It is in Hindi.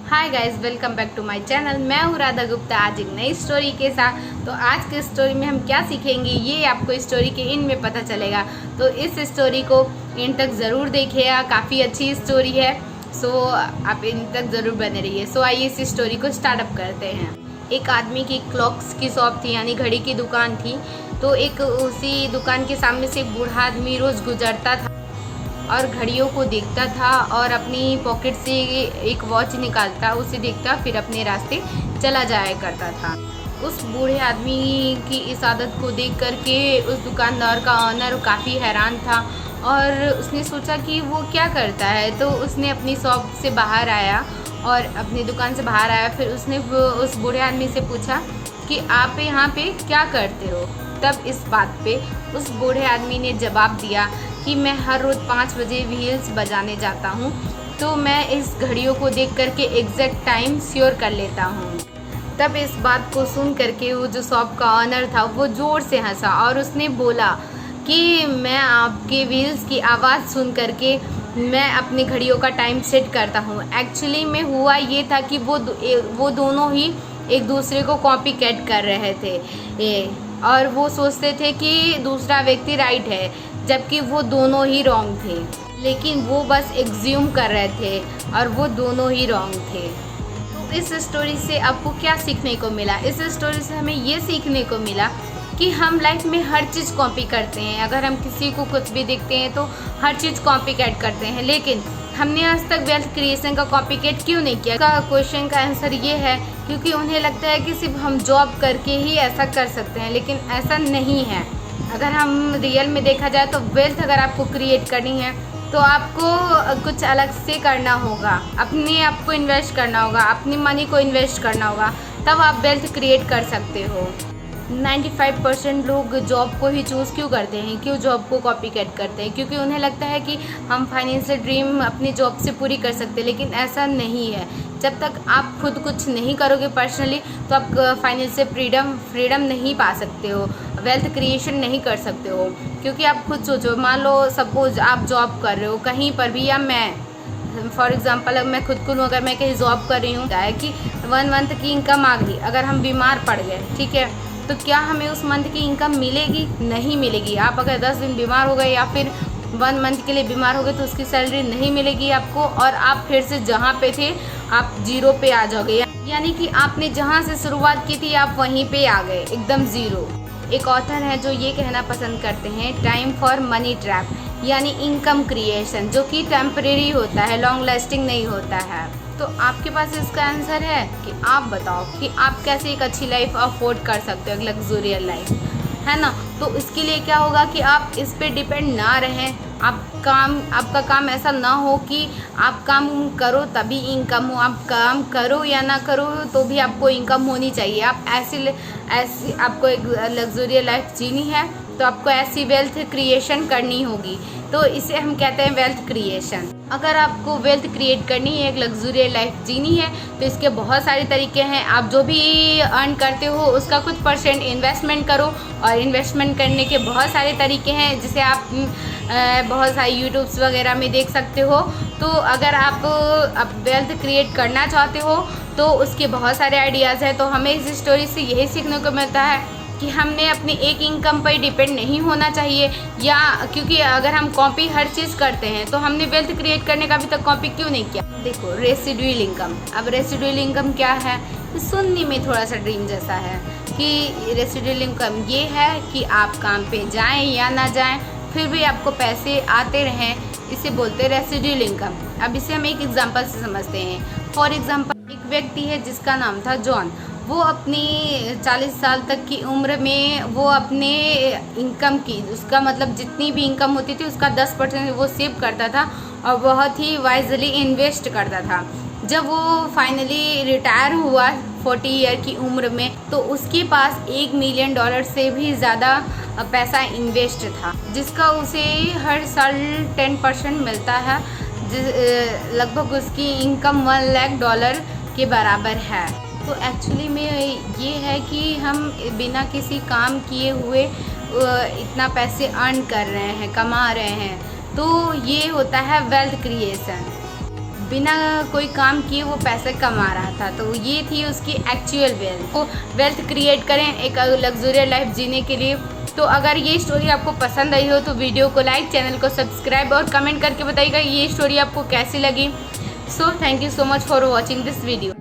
Hi guys, welcome back to my channel. मैं हूँ राधा गुप्ता, आज एक नई स्टोरी के साथ। तो आज की स्टोरी में हम क्या सीखेंगे ये आपको स्टोरी के इन में पता चलेगा। तो इस स्टोरी को इन तक ज़रूर देखिएगा, काफ़ी अच्छी स्टोरी है। सो आप इन तक ज़रूर बने रहिए। सो आइए इस स्टोरी को स्टार्टअप करते हैं। एक आदमी की क्लॉक्स की शॉप थी, यानी घड़ी की दुकान थी। तो एक उसी दुकान के सामने से एक बूढ़ा आदमी रोज़ गुजरता था और घड़ियों को देखता था और अपनी पॉकेट से एक वॉच निकालता, उसे देखता, फिर अपने रास्ते चला जाया करता था। उस बूढ़े आदमी की इस आदत को देख करके उस दुकानदार का ऑनर काफ़ी हैरान था और उसने सोचा कि वो क्या करता है। तो उसने अपनी शॉप से बाहर आया और अपनी दुकान से बाहर आया। फिर उसने उस बूढ़े आदमी से पूछा कि आप यहाँ पे क्या करते हो। तब इस बात पे उस बूढ़े आदमी ने जवाब दिया कि मैं हर रोज़ 5 बजे व्हील्स बजाने जाता हूँ, तो मैं इस घड़ियों को देख करके एग्जैक्ट टाइम श्योर कर लेता हूँ। तब इस बात को सुन करके वो जो शॉप का ऑनर था वो ज़ोर से हंसा और उसने बोला कि मैं आपके व्हील्स की आवाज़ सुन करके मैं अपनी घड़ियों का टाइम सेट करता हूँ। एक्चुअली में हुआ ये था कि वो दोनों ही एक दूसरे को कॉपी कैट कर रहे थे और वो सोचते थे कि दूसरा व्यक्ति राइट है, जबकि वो दोनों ही रॉन्ग थे। लेकिन वो बस एग्ज्यूम कर रहे थे और वो दोनों ही रॉन्ग थे। तो इस स्टोरी से आपको क्या सीखने को मिला? इस स्टोरी से हमें ये सीखने को मिला कि हम लाइफ में हर चीज़ कॉपी करते हैं। अगर हम किसी को कुछ भी देखते हैं तो हर चीज़ कॉपी कैट करते हैं, लेकिन हमने आज तक वेल्थ क्रिएशन का कॉपी कैट क्यों नहीं किया? का क्वेश्चन का आंसर ये है क्योंकि उन्हें लगता है कि सिर्फ हम जॉब करके ही ऐसा कर सकते हैं, लेकिन ऐसा नहीं है। अगर हम रियल में देखा जाए तो वेल्थ अगर आपको क्रिएट करनी है तो आपको कुछ अलग से करना होगा, अपने आप को इन्वेस्ट करना होगा, अपनी मनी को इन्वेस्ट करना होगा, तब आप वेल्थ क्रिएट कर सकते हो। 95% लोग जॉब को ही चूज़ क्यों करते हैं, क्यों जॉब को कॉपी कैट करते हैं? क्योंकि उन्हें लगता है कि हम फाइनेंशियल ड्रीम अपनी जॉब से पूरी कर सकते हैं, लेकिन ऐसा नहीं है। जब तक आप खुद कुछ नहीं करोगे पर्सनली तो आप फाइनेंशियल फ्रीडम नहीं पा सकते हो, वेल्थ क्रिएशन नहीं कर सकते हो। क्योंकि आप खुद सोचो, मान लो सपोज आप जॉब कर रहे हो कहीं पर भी, या मैं फॉर एग्जांपल अगर मैं खुद को लूँ, अगर मैं कहीं जॉब कर रही हूँ कि 1 मंथ की इनकम आ गई, अगर हम बीमार पड़ गए, ठीक है, तो क्या हमें उस मंथ की इनकम मिलेगी? नहीं मिलेगी। आप अगर 10 दिन बीमार हो गए या फिर 1 मंथ के लिए बीमार हो गए तो उसकी सैलरी नहीं मिलेगी आपको और आप फिर से जहाँ पे थे आप जीरो पे आ जाओगे। यानी कि आपने जहाँ से शुरुआत की थी आप वहीं पे आ गए, एकदम ज़ीरो। एक ऑथर है जो ये कहना पसंद करते हैं, टाइम फॉर मनी ट्रैप, यानी इनकम क्रिएशन, जो कि टेम्परेरी होता है, लॉन्ग लास्टिंग नहीं होता है। तो आपके पास इसका आंसर है कि आप बताओ कि आप कैसे एक अच्छी लाइफ अफोर्ड कर सकते हो, एक लग्जूरियस लाइफ, है ना। तो इसके लिए क्या होगा कि आप इस पे डिपेंड ना रहें। आपका काम ऐसा ना हो कि आप काम करो तभी इनकम हो, आप काम करो या ना करो तो भी आपको इनकम होनी चाहिए। आप ऐसी आपको एक लग्जूरियस लाइफ जीनी है तो आपको ऐसी वेल्थ क्रिएशन करनी होगी। तो इसे हम कहते हैं वेल्थ क्रिएशन। अगर आपको वेल्थ क्रिएट करनी है, एक लग्जूरियस लाइफ जीनी है, तो इसके बहुत सारे तरीके हैं। आप जो भी अर्न करते हो उसका कुछ परसेंट इन्वेस्टमेंट करो, और इन्वेस्टमेंट करने के बहुत सारे तरीके हैं जिसे आप बहुत सारे यूट्यूब्स वगैरह में देख सकते हो। तो अगर आप वेल्थ क्रिएट करना चाहते हो तो उसके बहुत सारे आइडियाज़ हैं। तो हमें इस स्टोरी से यही सीखने को मिलता है कि हमने अपनी एक इनकम पर डिपेंड नहीं होना चाहिए, या क्योंकि अगर हम कॉपी हर चीज़ करते हैं तो हमने वेल्थ क्रिएट करने का अभी तक कॉपी क्यों नहीं किया? देखो, रेसिडुअल इनकम। अब रेसिडुअल इनकम क्या है? सुनने में थोड़ा सा ड्रीम जैसा है कि रेसिडुअल इनकम ये है कि आप काम पे जाएं या ना जाएं फिर भी आपको पैसे आते रहें, इसे बोलते हैं रेसिडुअल इनकम। अब इसे हम एक एग्जांपल से समझते हैं। फॉर एग्जांपल, एक व्यक्ति है जिसका नाम था जॉन। वो अपनी 40 साल तक की उम्र में वो अपने इनकम की, उसका मतलब जितनी भी इनकम होती थी उसका 10% वो सेव करता था और बहुत ही वाइजली इन्वेस्ट करता था। जब वो फाइनली रिटायर हुआ 40 ईयर की उम्र में, तो उसके पास $1 मिलियन से भी ज़्यादा पैसा इन्वेस्ट था, जिसका उसे हर साल 10% मिलता है, लगभग उसकी इनकम $1 लाख के बराबर है। तो एक्चुअली में ये है कि हम बिना किसी काम किए हुए इतना पैसे अर्न कर रहे हैं, कमा रहे हैं, तो ये होता है वेल्थ क्रिएशन। बिना कोई काम किए वो पैसे कमा रहा था। तो ये थी उसकी एक्चुअल वेल्थ। वो वेल्थ क्रिएट करें एक लग्जरियस लाइफ जीने के लिए। तो अगर ये स्टोरी आपको पसंद आई हो तो वीडियो को लाइक, चैनल को सब्सक्राइब और कमेंट करके बताइएगा ये स्टोरी आपको कैसी लगी। So thank you so much for watching this video.